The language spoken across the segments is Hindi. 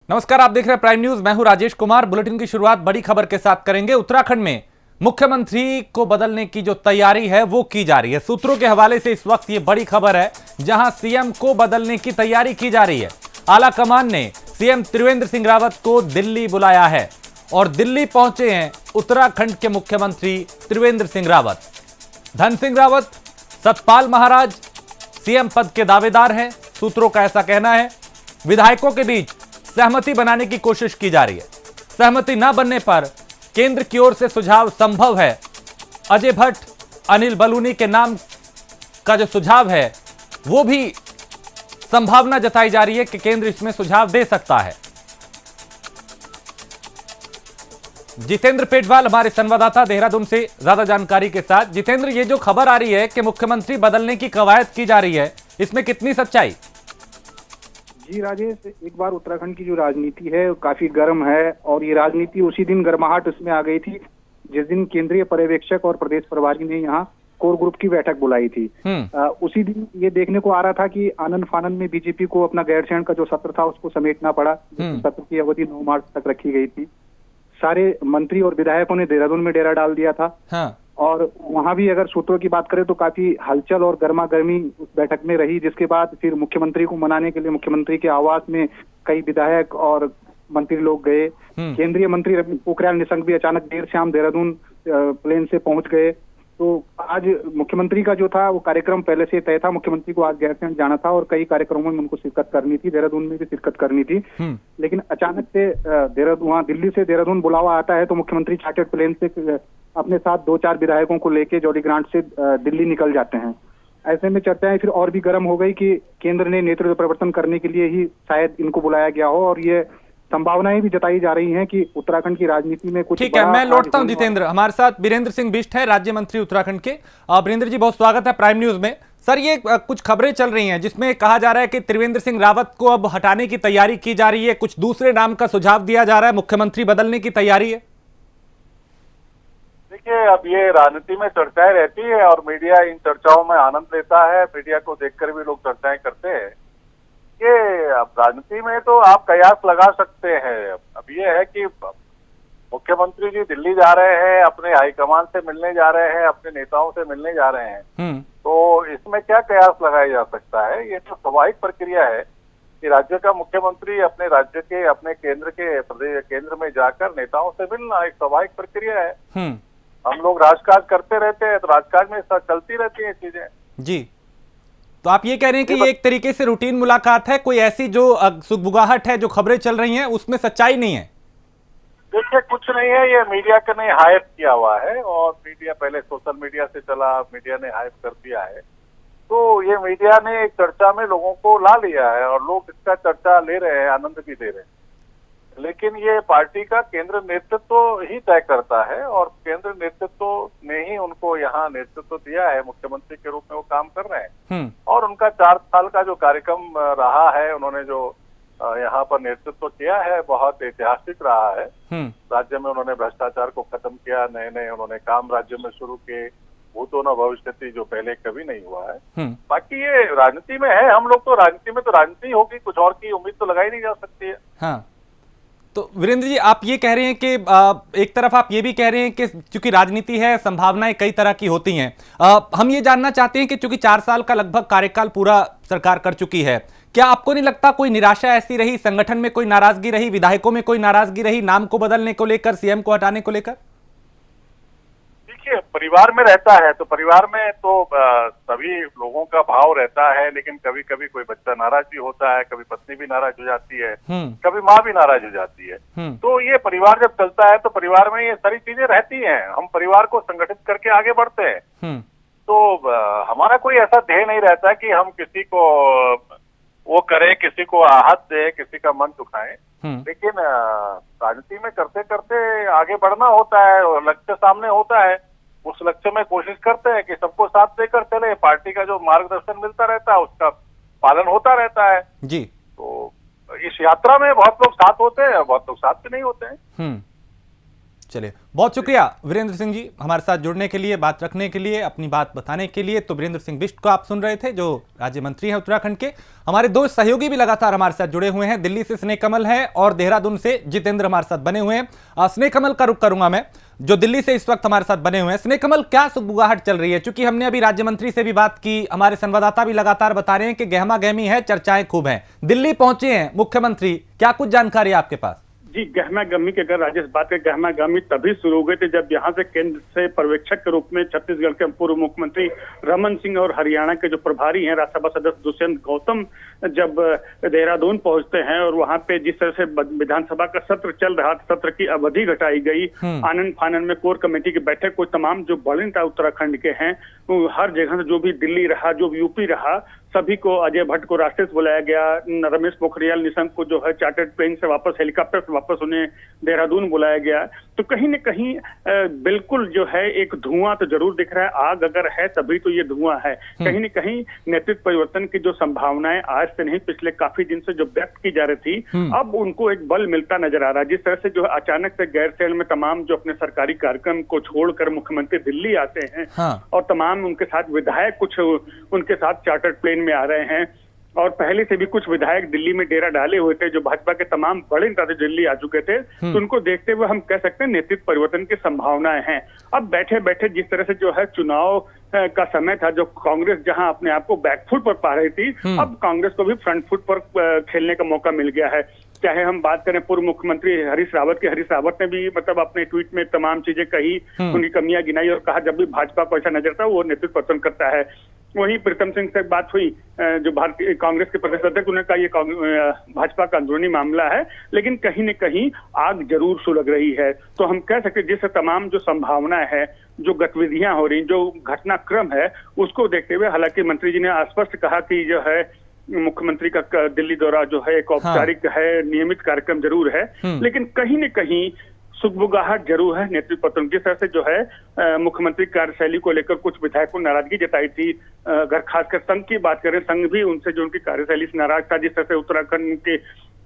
नमस्कार, आप देख रहे हैं प्राइम न्यूज। मैं हूं राजेश कुमार। बुलेटिन की शुरुआत बड़ी खबर के साथ करेंगे। उत्तराखंड में मुख्यमंत्री को बदलने की जो तैयारी है वो की जा रही है। सूत्रों के हवाले से इस वक्त ये बड़ी खबर है, जहां सीएम को बदलने की तैयारी की जा रही है। आला कमान ने सीएम त्रिवेंद्र सिंह रावत को दिल्ली बुलाया है और दिल्ली पहुंचे हैं उत्तराखंड के मुख्यमंत्री त्रिवेंद्र सिंह रावत। धन सिंह रावत, सतपाल महाराज सीएम पद के दावेदार हैं, सूत्रों का ऐसा कहना है। विधायकों के बीच सहमति बनाने की कोशिश की जा रही है। सहमति न बनने पर केंद्र की ओर से सुझाव संभव है। अजय भट्ट, अनिल बलूनी के नाम का जो सुझाव है वो भी संभावना जताई जा रही है कि केंद्र इसमें सुझाव दे सकता है। जितेंद्र पेटवाल हमारे संवाददाता देहरादून से ज्यादा जानकारी के साथ। जितेंद्र, ये जो खबर आ रही है कि मुख्यमंत्री बदलने की कवायद की जा रही है, इसमें कितनी सच्चाई? जी राजेश, एक बार उत्तराखंड की जो राजनीति है वो काफी गर्म है और ये राजनीति उसी दिन गर्माहट उसमें आ गई थी जिस दिन केंद्रीय पर्यवेक्षक और प्रदेश प्रभारी ने यहाँ कोर ग्रुप की बैठक बुलाई थी। उसी दिन ये देखने को आ रहा था कि आनंद फानन में बीजेपी को अपना गैरसैंण का जो सत्र था उसको समेटना पड़ा। सत्र की अवधि 9 मार्च तक रखी गई थी। सारे मंत्री और विधायकों ने देहरादून में डेरा डाल दिया था। और वहां भी अगर सूत्रों की बात करें तो काफी हलचल और गर्मा गर्मी उस बैठक में रही, जिसके बाद फिर मुख्यमंत्री को मनाने के लिए मुख्यमंत्री के आवास में कई विधायक और मंत्री लोग गए। केंद्रीय मंत्री रमेश पोखरियाल निशंक भी अचानक देर शाम देहरादून प्लेन से पहुंच गए। तो आज मुख्यमंत्री का जो था वो कार्यक्रम पहले से तय था। मुख्यमंत्री को आज गैरसैंण जाना था और कई कार्यक्रमों में उनको शिरकत करनी थी, देहरादून में भी शिरकत करनी थी। लेकिन अचानक से देहरादून, वहाँ दिल्ली से देहरादून बुलावा आता है तो मुख्यमंत्री चार्टर्ड प्लेन से अपने साथ 2-4 विधायकों को लेके जॉली ग्रांट से दिल्ली निकल जाते हैं। ऐसे में चर्चाएं फिर और भी गर्म हो गई कि केंद्र ने नेतृत्व परिवर्तन करने के लिए ही शायद इनको बुलाया गया हो, और ये संभावनाएं भी जताई जा रही हैं कि उत्तराखंड की राजनीति में कुछ। ठीक है, मैं लौटता हूं जितेंद्र। हमारे साथ वीरेंद्र सिंह बिष्ट है, राज्य मंत्री उत्तराखंड के। वीरेंद्र जी, बहुत स्वागत है प्राइम न्यूज में। सर, ये कुछ खबरें चल रही हैं जिसमें कहा जा रहा है कि त्रिवेंद्र सिंह रावत को अब हटाने की तैयारी की जा रही है, कुछ दूसरे नाम का सुझाव दिया जा रहा है, मुख्यमंत्री बदलने की तैयारी है। देखिए, अब ये राजनीति में चर्चाएं रहती है और मीडिया इन चर्चाओं में आनंद लेता है। मीडिया को देखकर भी लोग चर्चाएं करते हैं। ये अब राजनीति में तो आप कयास लगा सकते हैं। अब ये है कि मुख्यमंत्री जी दिल्ली जा रहे हैं, अपने हाईकमान से मिलने जा रहे हैं, अपने नेताओं से मिलने जा रहे हैं। तो इसमें क्या कयास लगाया जा सकता है? ये तो स्वाभाविक प्रक्रिया है कि राज्य का मुख्यमंत्री अपने राज्य के, अपने केंद्र के, प्रदेश केंद्र में जाकर नेताओं से मिलना एक स्वाभाविक प्रक्रिया है। हम लोग राजकाज करते रहते हैं तो राजकाज में चलती रहती है चीजें। जी, तो आप ये कह रहे हैं कि ये एक तरीके से रूटीन मुलाकात है, कोई ऐसी जो सुगबुगाहट है, जो खबरें चल रही हैं उसमें सच्चाई नहीं है? देखिए, कुछ नहीं है, ये मीडिया के ने हाइप किया हुआ है और मीडिया पहले सोशल मीडिया से चला, मीडिया ने हाइप कर दिया है। तो ये मीडिया ने एक चर्चा में लोगों को ला लिया है और लोग इसका चर्चा ले रहे हैं, आनंद भी ले रहे हैं। लेकिन ये पार्टी का केंद्र नेतृत्व ही तय करता है और केंद्र नेतृत्व ने ही उनको यहाँ नेतृत्व दिया है। मुख्यमंत्री के रूप में वो काम कर रहे हैं और उनका 4 साल का जो कार्यक्रम रहा है, उन्होंने जो यहाँ पर नेतृत्व किया है, बहुत ऐतिहासिक रहा है। राज्य में उन्होंने भ्रष्टाचार को खत्म किया, नए नए उन्होंने काम राज्य में शुरू किए, भूतो न भविष्यति, जो पहले कभी नहीं हुआ है। बाकी ये राजनीति में है, हम लोग तो राजनीति में तो राजनीति होगी, कुछ और की उम्मीद तो लगाई नहीं जा सकती है। हाँ, तो वीरेंद्र जी, आप ये कह रहे हैं कि एक तरफ आप ये भी कह रहे हैं कि चूंकि राजनीति है, संभावनाएं कई तरह की होती हैं। हम ये जानना चाहते हैं कि चूंकि 4 साल का लगभग कार्यकाल पूरा सरकार कर चुकी है, क्या आपको नहीं लगता कोई निराशा ऐसी रही, संगठन में कोई नाराजगी रही, विधायकों में कोई नाराजगी रही, नाम को बदलने को लेकर, सीएम को हटाने को लेकर? देखिए, परिवार में रहता है तो परिवार में तो सभी लोगों का भाव रहता है, लेकिन कभी कभी कोई बच्चा नाराज भी होता है, कभी पत्नी भी नाराज हो जाती है, कभी माँ भी नाराज हो जाती है। तो ये परिवार जब चलता है तो परिवार में ये सारी चीजें रहती हैं। हम परिवार को संगठित करके आगे बढ़ते हैं। तो हमारा कोई ऐसा ध्येय नहीं रहता कि हम किसी को वो करें, किसी को आहत दे, किसी का मन दुखाएं। लेकिन राजनीति में करते करते आगे बढ़ना होता है और लक्ष्य सामने होता है। उस लक्ष्य में कोशिश करते हैं कि सबको साथ देकर चले, पार्टी का जो मार्गदर्शन मिलता रहता है उसका पालन होता रहता है जी। तो इस यात्रा में बहुत लोग साथ होते हैं, बहुत लोग साथ भी नहीं होते हैं। चलिए, बहुत शुक्रिया वीरेंद्र सिंह जी हमारे साथ जुड़ने के लिए, बात रखने के लिए, अपनी बात बताने के लिए। तो वीरेंद्र सिंह बिष्ट को आप सुन रहे थे, जो राज्य मंत्री हैं उत्तराखंड के। हमारे दो सहयोगी भी लगातार हमारे साथ जुड़े हुए हैं, दिल्ली से स्नेह कमल है और देहरादून से जितेंद्र हमारे साथ बने हुए हैं। स्नेह कमल का रुख करूंगा मैं, जो दिल्ली से इस वक्त हमारे साथ बने हुए हैं। स्नेह कमल, क्या सुगबुगाहट चल रही है? क्योंकि हमने अभी राज्य मंत्री से भी बात की, हमारे संवाददाता भी लगातार बता रहे हैं कि गहमा गहमी है, चर्चाएं खूब हैं। दिल्ली पहुंचे हैं मुख्यमंत्री, क्या कुछ जानकारी है आपके पास? जी, गहमा गहमी की अगर राजेश बात करें, गहमा गहमी तभी शुरू हो गई थी जब यहाँ से केंद्र से पर्यवेक्षक के रूप में छत्तीसगढ़ के पूर्व मुख्यमंत्री रमन सिंह और हरियाणा के जो प्रभारी हैं राज्यसभा सदस्य दुष्यंत गौतम जब देहरादून पहुंचते हैं और वहां पे जिस तरह से विधानसभा का सत्र चल रहा, सत्र की अवधि घटाई गई, आनंद फानन में कोर कमेटी की बैठक को तमाम जो बड़े नेता उत्तराखंड के हैं हर जगह से, जो भी दिल्ली रहा, जो यूपी रहा, सभी को, अजय भट्ट को रास्ते से बुलाया गया, रमेश पोखरियाल निशंक को जो है चार्टर्ड प्लेन से वापस, हेलीकॉप्टर से वापस उन्हें देहरादून बुलाया गया। तो कहीं न कहीं बिल्कुल जो है एक धुआं तो जरूर दिख रहा है, आग अगर है तभी तो ये धुआं है। कहीं न कहीं नेतृत्व परिवर्तन की जो संभावनाएं आज से नहीं पिछले काफी दिन से जो व्यक्त की जा रही थी, अब उनको एक बल मिलता नजर आ रहा है। जिस तरह से जो अचानक से गैरसैंण में तमाम जो अपने सरकारी कार्यक्रम को छोड़कर मुख्यमंत्री दिल्ली आते हैं और तमाम उनके साथ विधायक कुछ उनके साथ चार्टर्ड प्लेन में आ रहे हैं, और पहले से भी कुछ विधायक दिल्ली में डेरा डाले हुए थे, जो भाजपा के तमाम बड़े नेता दिल्ली आ चुके थे। तो उनको देखते हुए हम कह सकते हैं नेतृत्व परिवर्तन की संभावनाएं हैं। अब बैठे बैठे जिस तरह से जो है चुनाव का समय था, जो कांग्रेस जहां अपने आप को बैकफुट पर पा रही थी, अब कांग्रेस को भी फ्रंट फुट पर खेलने का मौका मिल गया है। चाहे हम बात करें पूर्व मुख्यमंत्री हरीश रावत की, हरीश रावत ने भी मतलब अपने ट्वीट में तमाम चीजें कही, उनकी कमियां गिनाई और कहा जब भी भाजपा को ऐसा नजर था वो नेतृत्व पतन करता है। वहीं प्रीतम सिंह से बात हुई, जो भारतीय कांग्रेस के प्रदेश अध्यक्ष, उन्होंने कहा ये भाजपा का अंदरूनी मामला है, लेकिन कहीं न कहीं आग जरूर सुलग रही है। तो हम कह सकते हैं जिससे तमाम जो संभावनाएं है, जो गतिविधियां हो रही, जो घटनाक्रम है, उसको देखते हुए हालांकि मंत्री जी ने स्पष्ट कहा कि जो है मुख्यमंत्री का दिल्ली दौरा जो है एक औपचारिक है, नियमित कार्यक्रम जरूर है, लेकिन कहीं न कहीं सुगबुगाहट जरूर है नेतृत्व पतन। जिस तरह से जो है मुख्यमंत्री कार्यशैली को लेकर कुछ विधायकों ने नाराजगी जताई थी, अगर खासकर संघ की बात करें, संघ भी उनसे जो उनकी कार्यशैली से नाराज था। जिस तरह से उत्तराखंड के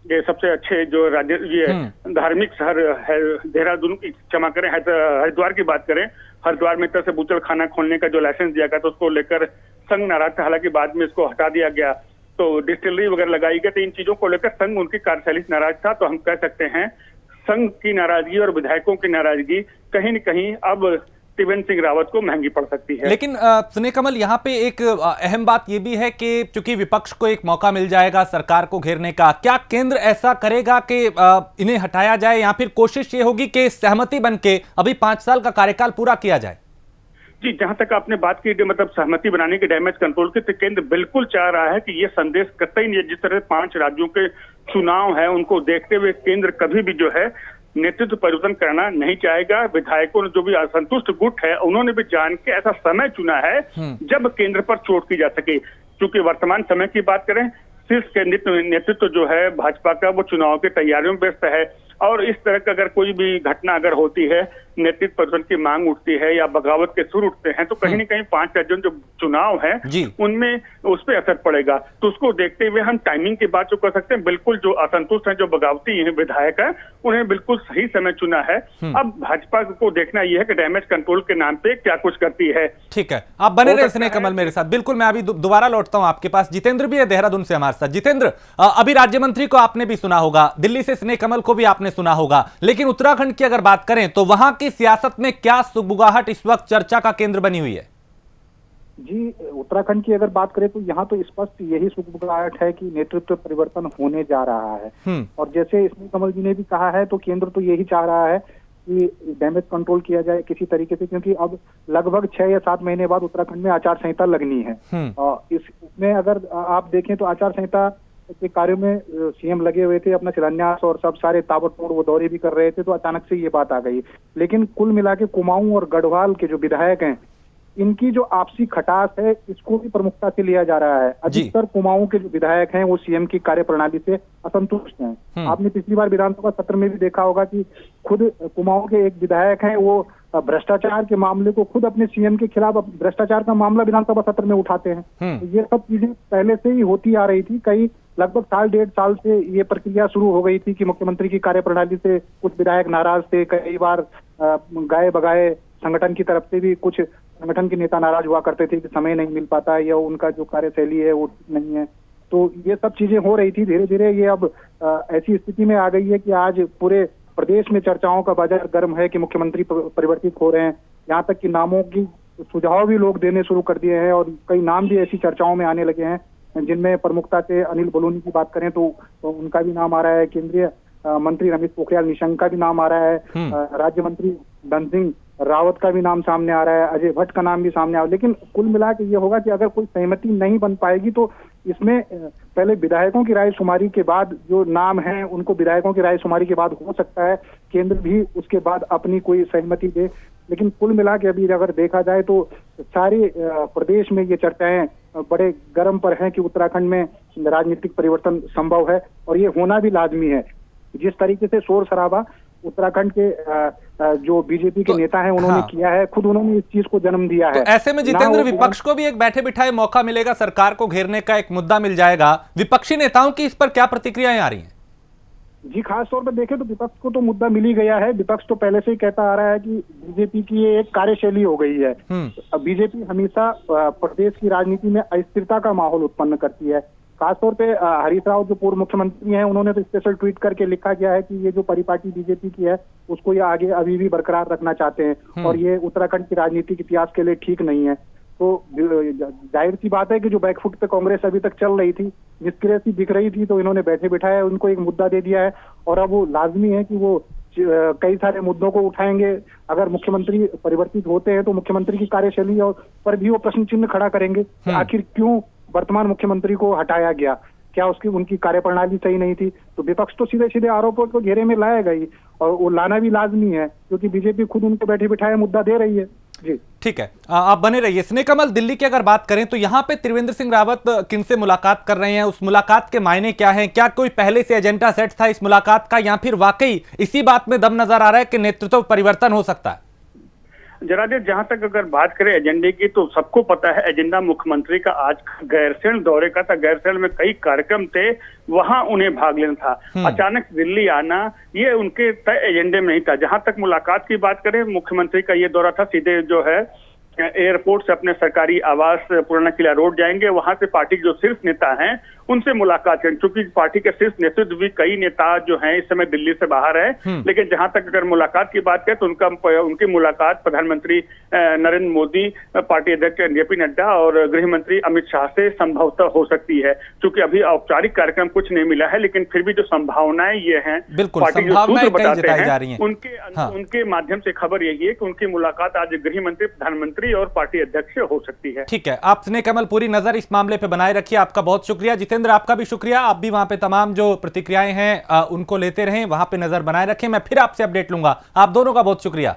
ये सबसे अच्छे जो राज्य ये धार्मिक शहर है देहरादून की, क्षमा करें हरिद्वार की बात करें, हरिद्वार में तरह से बूचड़ खाना खोलने का जो लाइसेंस दिया गया था उसको लेकर संघ नाराज था, हालांकि बाद में इसको हटा दिया गया, तो डिस्टिलरी वगैरह लगाई गई। तो इन चीजों को लेकर संघ उनकी कार्यशैली से नाराज था। तो हम कह सकते हैं संघ की नाराजगी और विधायकों की नाराजगी कहीं न कहीं अब त्रिवेंद्र सिंह रावत को महंगी पड़ सकती है। लेकिन स्नेह कमल, यहाँ पे एक अहम बात ये भी है कि चूंकि विपक्ष को एक मौका मिल जाएगा सरकार को घेरने का, क्या केंद्र ऐसा करेगा कि इन्हें हटाया जाए, या फिर कोशिश ये होगी कि सहमति बन के अभी 5 साल का कार्यकाल पूरा किया जाए? जी, जहां तक आपने बात की मतलब सहमति बनाने के डैमेज कंट्रोल की, तो केंद्र बिल्कुल चाह रहा है कि ये संदेश कतई नहीं है। जिस तरह 5 राज्यों के चुनाव है उनको देखते हुए केंद्र कभी भी जो है नेतृत्व परिवर्तन करना नहीं चाहेगा। विधायकों ने जो भी असंतुष्ट गुट है उन्होंने भी जान के ऐसा समय चुना है जब केंद्र पर चोट की जा सके। क्योंकि वर्तमान समय की बात करें, शीर्ष नेतृत्व जो है भाजपा का वो चुनाव की तैयारियों में व्यस्त है, और इस तरह का अगर कोई भी घटना अगर होती है, नेतृत्व परिवर्तन की मांग उठती है या बगावत के सुर उठते हैं, तो कहीं न कहीं 5 राज्यों जो चुनाव है उनमें उस पर असर पड़ेगा। तो उसको देखते हुए हम टाइमिंग की बात जो कर सकते हैं, बिल्कुल जो असंतुष्ट हैं, जो बगावती हैं विधायक है, उन्हें बिल्कुल सही समय चुना है। अब भाजपा को देखना यह है कि डैमेज कंट्रोल के नाम पे क्या कुछ करती है। ठीक है, आप बने रहे स्नेह कमल मेरे साथ। बिल्कुल, मैं अभी दोबारा लौटता हूं आपके पास। जितेंद्र भी है देहरादून से हमारे साथ। जितेंद्र, अभी राज्य मंत्री को आपने भी सुना होगा, दिल्ली से स्नेह कमल को भी आपने सुना होगा, लेकिन उत्तराखंड की अगर बात करें तो वहां की सियासत में क्या सुगबुगाहट इस वक्त चर्चा का केंद्र बनी हुई है? जी, उत्तराखंड की अगर बात करें तो यहाँ तो स्पष्ट यही सुगबुगाहट है कि नेतृत्व परिवर्तन होने जा रहा है। और जैसे स्नेह कमल जी ने भी कहा है, तो केंद्र तो यही चाह रहा है कि डैमेज कंट्रोल किया जाए किसी तरीके से, क्योंकि अब लगभग 6 या 7 महीने बाद उत्तराखंड में आचार संहिता लगनी है। इसमें अगर आप देखें तो आचार संहिता के कार्यों में सीएम लगे हुए थे, अपना शिलान्यास और सब सारे ताबड़तोड़ वो दौरे भी कर रहे थे, तो अचानक से ये बात आ गई। लेकिन कुल मिला के कुमाऊं और गढ़वाल के जो विधायक हैं, इनकी जो आपसी खटास है इसको भी प्रमुखता से लिया जा रहा है। अधिकतर कुमाऊं के जो विधायक हैं वो सीएम की कार्यप्रणाली से असंतुष्ट हैं। आपने पिछली बार विधानसभा सत्र में भी देखा होगा कि खुद कुमाऊं के एक विधायक हैं, वो भ्रष्टाचार के मामले को खुद अपने सीएम के खिलाफ भ्रष्टाचार का मामला विधानसभा सत्र में उठाते हैं। तो ये सब चीजें पहले से ही होती आ रही थी। लगभग 1.5 साल से ये प्रक्रिया शुरू हो गई थी कि मुख्यमंत्री की कार्यप्रणाली से कुछ विधायक नाराज थे। कई बार गाए बगाए संगठन की तरफ से भी कुछ संगठन के नेता नाराज हुआ करते थे कि समय नहीं मिल पाता है या उनका जो कार्यशैली है वो ठीक नहीं है। तो ये सब चीजें हो रही थी। धीरे धीरे ये अब ऐसी स्थिति में आ गई है कि आज पूरे प्रदेश में चर्चाओं का बाजार गर्म है कि मुख्यमंत्री परिवर्तित हो रहे हैं। यहाँ तक कि नामों की सुझाव भी लोग देने शुरू कर दिए हैं और कई नाम भी ऐसी चर्चाओं में आने लगे हैं जिनमें प्रमुखता से अनिल बलूनी की बात करें तो उनका भी नाम आ रहा है। केंद्रीय मंत्री रमेश पोखरियाल निशंक का भी नाम आ रहा है। राज्य मंत्री धन सिंह रावत का भी नाम सामने आ रहा है। अजय भट्ट का नाम भी सामने आ रहा है। लेकिन कुल मिला के ये होगा कि अगर कोई सहमति नहीं बन पाएगी तो इसमें पहले विधायकों की राय शुमारी के बाद जो नाम है उनको विधायकों की राय शुमारी के बाद हो सकता है केंद्र भी उसके बाद अपनी कोई सहमति दे। लेकिन कुल मिला के अभी अगर देखा जाए तो सारे प्रदेश में ये चर्चाएं बड़े गर्म पर हैं कि उत्तराखंड में राजनीतिक परिवर्तन संभव है और ये होना भी लाजमी है। जिस तरीके से शोर शराबा उत्तराखंड के जो बीजेपी के नेता हैं उन्होंने किया है, खुद उन्होंने इस चीज को जन्म दिया है। तो ऐसे में जितेंद्र, विपक्ष को भी एक बैठे बिठाए मौका मिलेगा, सरकार को घेरने का एक मुद्दा मिल जाएगा। विपक्षी नेताओं की इस पर क्या प्रतिक्रियाएं आ रही हैं? जी, खास तौर पर देखें तो विपक्ष को तो मुद्दा मिल ही गया है। विपक्ष तो पहले से ही कहता आ रहा है कि बीजेपी की ये एक कार्यशैली हो गई है। बीजेपी हमेशा प्रदेश की राजनीति में अस्थिरता का माहौल उत्पन्न करती है। खासतौर पे हरीश राव जो पूर्व मुख्यमंत्री हैं उन्होंने तो स्पेशल ट्वीट करके लिखा गया है कि ये जो परिपाटी बीजेपी की है उसको ये आगे अभी भी बरकरार रखना चाहते हैं और ये उत्तराखंड की राजनीतिक इतिहास के लिए ठीक नहीं है। तो जाहिर सी बात है कि जो बैकफुट पे कांग्रेस अभी तक चल रही थी, निष्क्रिय सी दिख रही थी, तो इन्होंने बैठे बिठाए उनको एक मुद्दा दे दिया है और अब वो लाजमी है कि वो कई सारे मुद्दों को उठाएंगे। अगर मुख्यमंत्री परिवर्तित होते हैं तो मुख्यमंत्री की कार्यशैली और पर भी वो प्रश्न चिन्ह खड़ा करेंगे। आखिर क्यों वर्तमान मुख्यमंत्री को हटाया गया, क्या उनकी कार्यप्रणाली सही नहीं थी? तो विपक्ष तो सीधे सीधे आरोपों को घेरे में लाएगा ही और वो लाना भी लाजमी है क्योंकि बीजेपी खुद उनको बैठे बिठाए मुद्दा दे रही है। जी ठीक है, आप बने रहिए। स्नेह कमल, दिल्ली की अगर बात करें तो यहाँ पे त्रिवेंद्र सिंह रावत किनसे मुलाकात कर रहे हैं, उस मुलाकात के मायने क्या हैं? क्या कोई पहले से एजेंडा सेट था इस मुलाकात का या फिर वाकई इसी बात में दम नजर आ रहा है कि नेतृत्व परिवर्तन हो सकता है? जनादेव, जहां तक अगर बात करें एजेंडे की तो सबको पता है एजेंडा मुख्यमंत्री का आज गैरसैंण दौरे का था। गैरसैंण में कई कार्यक्रम थे, वहां उन्हें भाग लेना था। अचानक दिल्ली आना ये उनके तय एजेंडे में नहीं था। जहां तक मुलाकात की बात करें, मुख्यमंत्री का ये दौरा था, सीधे जो है एयरपोर्ट से अपने सरकारी आवास पुराना किला रोड जाएंगे। वहां से पार्टी के जो शीर्ष नेता हैं उनसे मुलाकात करें, क्योंकि पार्टी के शीर्ष नेतृत्व भी कई नेता जो हैं इस समय दिल्ली से बाहर है। लेकिन जहां तक अगर मुलाकात की बात करें तो उनकी मुलाकात प्रधानमंत्री नरेंद्र मोदी, पार्टी अध्यक्ष जेपी नड्डा और गृह मंत्री अमित शाह से संभवतः हो सकती है। क्योंकि अभी औपचारिक कार्यक्रम कुछ नहीं मिला है, लेकिन फिर भी जो संभावनाएं ये हैं, पार्टी जो सूत्र बताते हैं उनके माध्यम से खबर यही है कि उनकी मुलाकात आज गृह मंत्री, प्रधानमंत्री और पार्टी अध्यक्ष से हो सकती है। ठीक है, आप स्नेह कमल पूरी नजर इस मामले पे बनाए रखिए। आपका बहुत शुक्रिया। जितेंद्र, आपका भी शुक्रिया। आप भी वहां पे तमाम जो प्रतिक्रियाएं हैं उनको लेते रहें, वहां पे नजर बनाए रखें। मैं फिर आपसे अपडेट लूंगा। आप दोनों का बहुत शुक्रिया।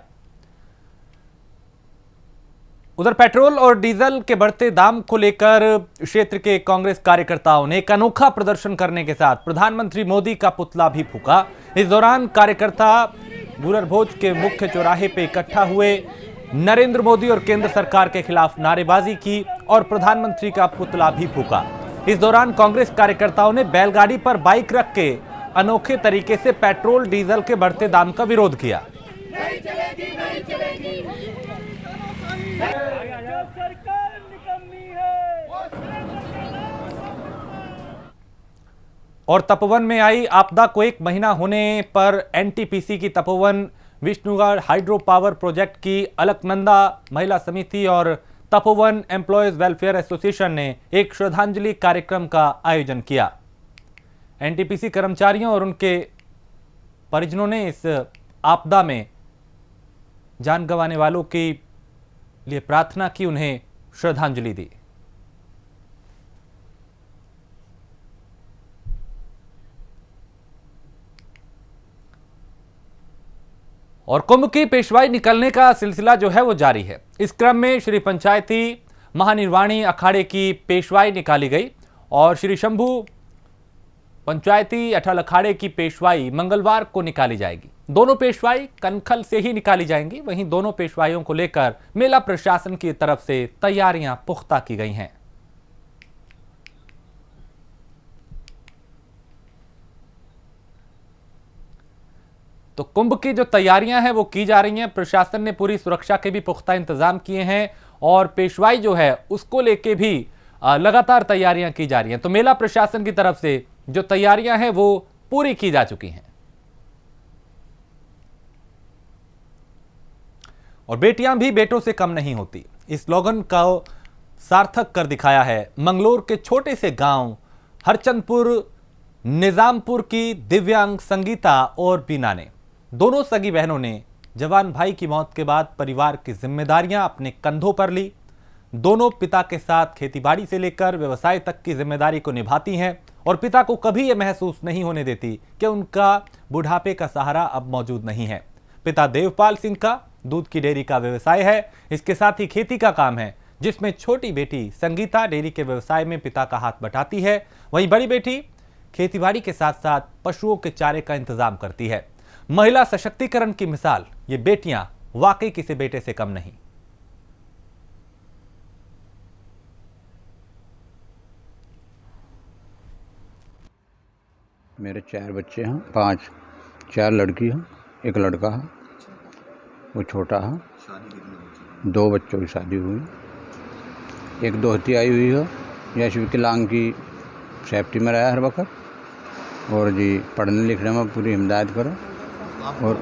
उधर पेट्रोल और डीजल के बढ़ते दाम को लेकर क्षेत्र के कांग्रेस कार्यकर्ताओं ने एक अनोखा प्रदर्शन करने के साथ प्रधानमंत्री मोदी का पुतला भी फूंका। इस दौरान कार्यकर्ता गुलर भोज के मुख्य चौराहे पे इकट्ठा हुए, नरेंद्र मोदी और केंद्र सरकार के खिलाफ नारेबाजी की और प्रधानमंत्री का पुतला भी फूंका। इस दौरान कांग्रेस कार्यकर्ताओं ने बैलगाड़ी पर बाइक रख के अनोखे तरीके से पेट्रोल डीजल के बढ़ते दाम का विरोध किया। नहीं चलेगी, नहीं चलेगी। सरकार निकम्मी है। और तपोवन में आई आपदा को एक महीना होने पर एनटीपीसी की Tapovan Vishnugarh hydro power project की अलकनंदा महिला समिति और तपोवन एम्प्लॉयज वेलफेयर एसोसिएशन ने एक श्रद्धांजलि कार्यक्रम का आयोजन किया। एनटीपीसी कर्मचारियों और उनके परिजनों ने इस आपदा में जान गंवाने वालों के लिए प्रार्थना की, उन्हें श्रद्धांजलि दी। और कुंभ की पेशवाई निकलने का सिलसिला जो है वो जारी है। इस क्रम में श्री पंचायती महानिर्वाणी अखाड़े की पेशवाई निकाली गई और श्री शंभू पंचायती अठल अखाड़े की पेशवाई मंगलवार को निकाली जाएगी। दोनों पेशवाई कनखल से ही निकाली जाएंगी। वहीं दोनों पेशवाइयों को लेकर मेला प्रशासन की तरफ से तैयारियां पुख्ता की गई हैं। तो कुंभ की जो तैयारियां हैं वो की जा रही हैं। प्रशासन ने पूरी सुरक्षा के भी पुख्ता इंतजाम किए हैं और पेशवाई जो है उसको लेके भी लगातार तैयारियां की जा रही हैं। तो मेला प्रशासन की तरफ से जो तैयारियां हैं वो पूरी की जा चुकी हैं। और बेटियां भी बेटों से कम नहीं होती, इस स्लोगन का सार्थक कर दिखाया है मंगलोर के छोटे से गांव हरचंदपुर निजामपुर की दिव्यांग संगीता और बीना ने। दोनों सगी बहनों ने जवान भाई की मौत के बाद परिवार की जिम्मेदारियां अपने कंधों पर ली। दोनों पिता के साथ खेतीबाड़ी से लेकर व्यवसाय तक की जिम्मेदारी को निभाती हैं और पिता को कभी यह महसूस नहीं होने देती कि उनका बुढ़ापे का सहारा अब मौजूद नहीं है। पिता देवपाल सिंह का दूध की डेयरी का व्यवसाय है, इसके साथ ही खेती का काम है, जिसमें छोटी बेटी संगीता डेयरी के व्यवसाय में पिता का हाथ बटाती है। वहीं बड़ी बेटी खेतीबाड़ी के साथ साथ पशुओं के चारे का इंतजाम करती है। महिला सशक्तिकरण की मिसाल ये बेटियां वाकई किसी बेटे से कम नहीं। मेरे 4 बच्चे हैं, 4 लड़की हैं, 1 लड़का है, वो छोटा है। 2 बच्चों की शादी हुई, 1 दोहती आई हुई है। यश विकलांग की सेफ्टी में रहा हर वक्त और जी पढ़ने लिखने में पूरी हिदायत करो। और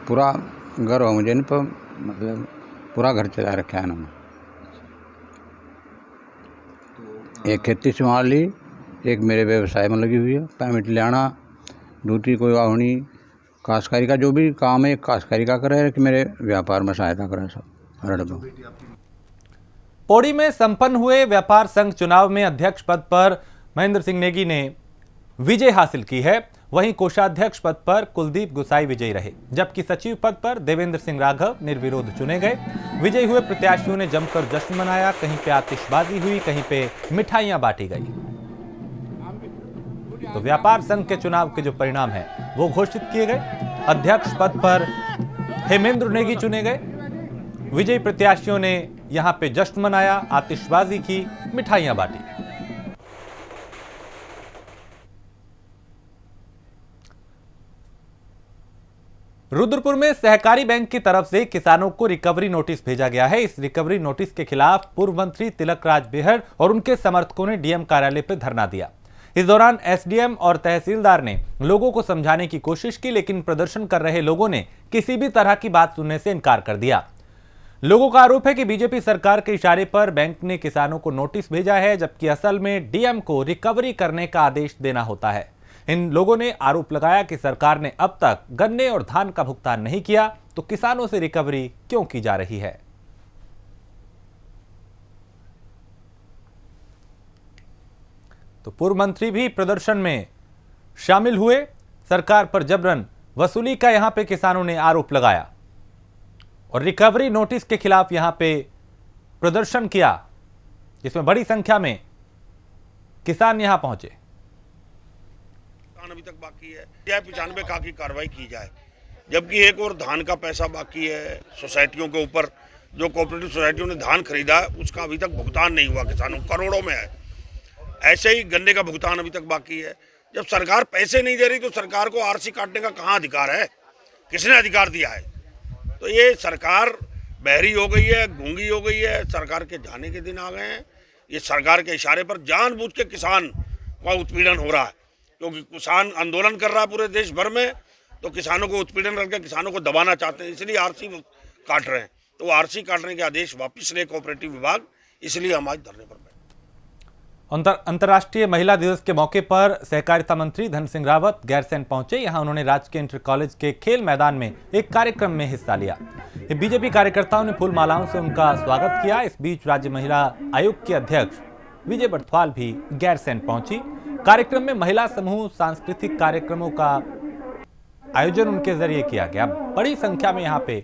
पूरा घर हो मुझे, पर मतलब पूरा घर चला रखा है ना। एक खेती संभाल ली, एक मेरे व्यवसाय में लगी हुई है, पेमेंट लेना, दूसरी कोई वाहनी काश्तकारी का जो भी काम है काश्तकारी का करे कि मेरे व्यापार में सहायता करे सब। पौड़ी में संपन्न हुए व्यापार संघ चुनाव में अध्यक्ष पद पर महेंद्र सिंह नेगी ने विजय हासिल की है। वहीं कोषाध्यक्ष पद पर कुलदीप गुसाई विजयी रहे, जबकि सचिव पद पर देवेंद्र सिंह राघव निर्विरोध चुने गए। विजयी हुए प्रत्याशियों ने जमकर जश्न मनाया, कहीं पे आतिशबाजी हुई, कहीं पे मिठाइयां बांटी गई। तो व्यापार संघ के चुनाव के जो परिणाम है वो घोषित किए गए। अध्यक्ष पद पर हेमेंद्र नेगी चुने गए। विजयी प्रत्याशियों ने यहां पे जश्न मनाया, आतिशबाजी की, मिठाइयां बांटी। रुद्रपुर में सहकारी बैंक की तरफ से किसानों को रिकवरी नोटिस भेजा गया है। इस रिकवरी नोटिस के खिलाफ पूर्व मंत्री तिलक राज बेहर और उनके समर्थकों ने डीएम कार्यालय पर धरना दिया। इस दौरान एसडीएम और तहसीलदार ने लोगों को समझाने की कोशिश की, लेकिन प्रदर्शन कर रहे लोगों ने किसी भी तरह की बात सुनने से इनकार कर दिया। लोगों का आरोप है कि बीजेपी सरकार के इशारे पर बैंक ने किसानों को नोटिस भेजा है, जबकि असल में डीएम को रिकवरी करने का आदेश देना होता है। इन लोगों ने आरोप लगाया कि सरकार ने अब तक गन्ने और धान का भुगतान नहीं किया, तो किसानों से रिकवरी क्यों की जा रही है। तो पूर्व मंत्री भी प्रदर्शन में शामिल हुए। सरकार पर जबरन वसूली का यहां पे किसानों ने आरोप लगाया और रिकवरी नोटिस के खिलाफ यहां पे प्रदर्शन किया, जिसमें बड़ी संख्या में किसान यहां पहुंचे। अभी तक बाकी है, 95 का की कार्रवाई की जाए, जबकि एक और धान का पैसा बाकी है सोसाइटियों के ऊपर। जो कोऑपरेटिव सोसाइटियों ने धान खरीदा उसका अभी तक भुगतान नहीं हुआ, किसानों करोड़ों में है। ऐसे ही गन्ने का भुगतान अभी तक बाकी है। जब सरकार पैसे नहीं दे रही तो सरकार को आरसी काटने का कहाँ अधिकार है, किसने अधिकार दिया है? तो ये सरकार बहरी हो गई है, गूंगी हो गई है। सरकार के जाने के दिन आ गए हैं। ये सरकार के इशारे पर जानबूझ के किसान का उत्पीड़न हो रहा है, क्योंकि किसान आंदोलन कर रहा है पूरे देश भर में, तो किसानों को उत्पीड़न करके किसानों को दबाना चाहते हैं, इसलिए आरसी काट रहे हैं। तो आरसी काटने के आदेश वापस ले कोऑपरेटिव विभाग, इसलिए हम आज धरने पर बैठे। अंतर्राष्ट्रीय महिला दिवस के मौके पर सहकारिता मंत्री धन सिंह रावत गैरसैंण पहुंचे। यहां उन्होंने राजकीय इंटर कॉलेज के खेल मैदान में एक कार्यक्रम में हिस्सा लिया। बीजेपी कार्यकर्ताओं ने फूल मालाओं से उनका स्वागत किया। इस बीच राज्य महिला आयोग की अध्यक्ष विजय बर्थवाल भी गैरसैंण पहुंची। कार्यक्रम में महिला समूह सांस्कृतिक कार्यक्रमों का आयोजन उनके जरिए किया गया। बड़ी संख्या में यहाँ पे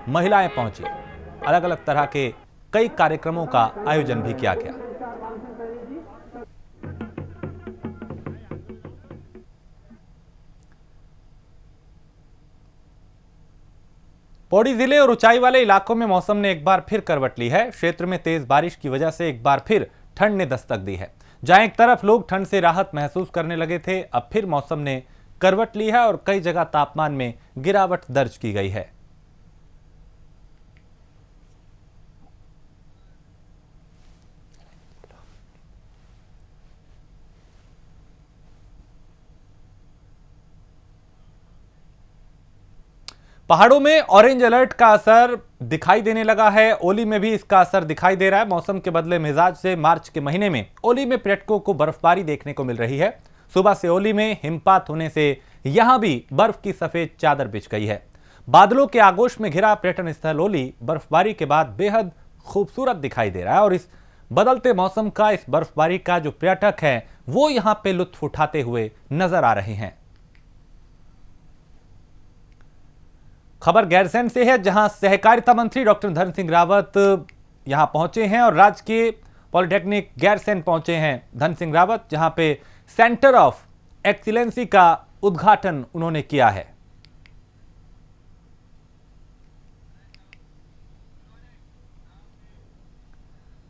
महिलाएं पहुंची। अलग अलग तरह के कई कार्यक्रमों का आयोजन भी किया गया। पौड़ी जिले और ऊंचाई वाले इलाकों में मौसम ने एक बार फिर करवट ली है। क्षेत्र में तेज बारिश की वजह से एक बार फिर ठंड ने दस्तक दी है। जहां एक तरफ लोग ठंड से राहत महसूस करने लगे थे, अब फिर मौसम ने करवट ली है और कई जगह तापमान में गिरावट दर्ज की गई है। पहाड़ों में ऑरेंज अलर्ट का असर दिखाई देने लगा है। ओली में भी इसका असर दिखाई दे रहा है। मौसम के बदले मिजाज से मार्च के महीने में ओली में पर्यटकों को बर्फबारी देखने को मिल रही है। सुबह से ओली में हिमपात होने से यहां भी बर्फ की सफेद चादर बिछ गई है। बादलों के आगोश में घिरा पर्यटन स्थल ओली बर्फबारी के बाद बेहद खूबसूरत दिखाई दे रहा है और इस बदलते मौसम का, इस बर्फबारी का जो पर्यटक है वो यहां पे लुत्फ उठाते हुए नजर आ रहे हैं। खबर गैरसैंण से है, जहां सहकारिता मंत्री डॉक्टर धन सिंह रावत यहां पहुंचे हैं और राजकीय पॉलिटेक्निक गैरसैंण पहुंचे हैं धन सिंह रावत, जहां पे सेंटर ऑफ एक्सीलेंसी का उद्घाटन उन्होंने किया है।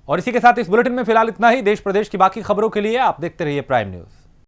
और इसी के साथ इस बुलेटिन में फिलहाल इतना ही। देश प्रदेश की बाकी खबरों के लिए आप देखते रहिए प्राइम न्यूज।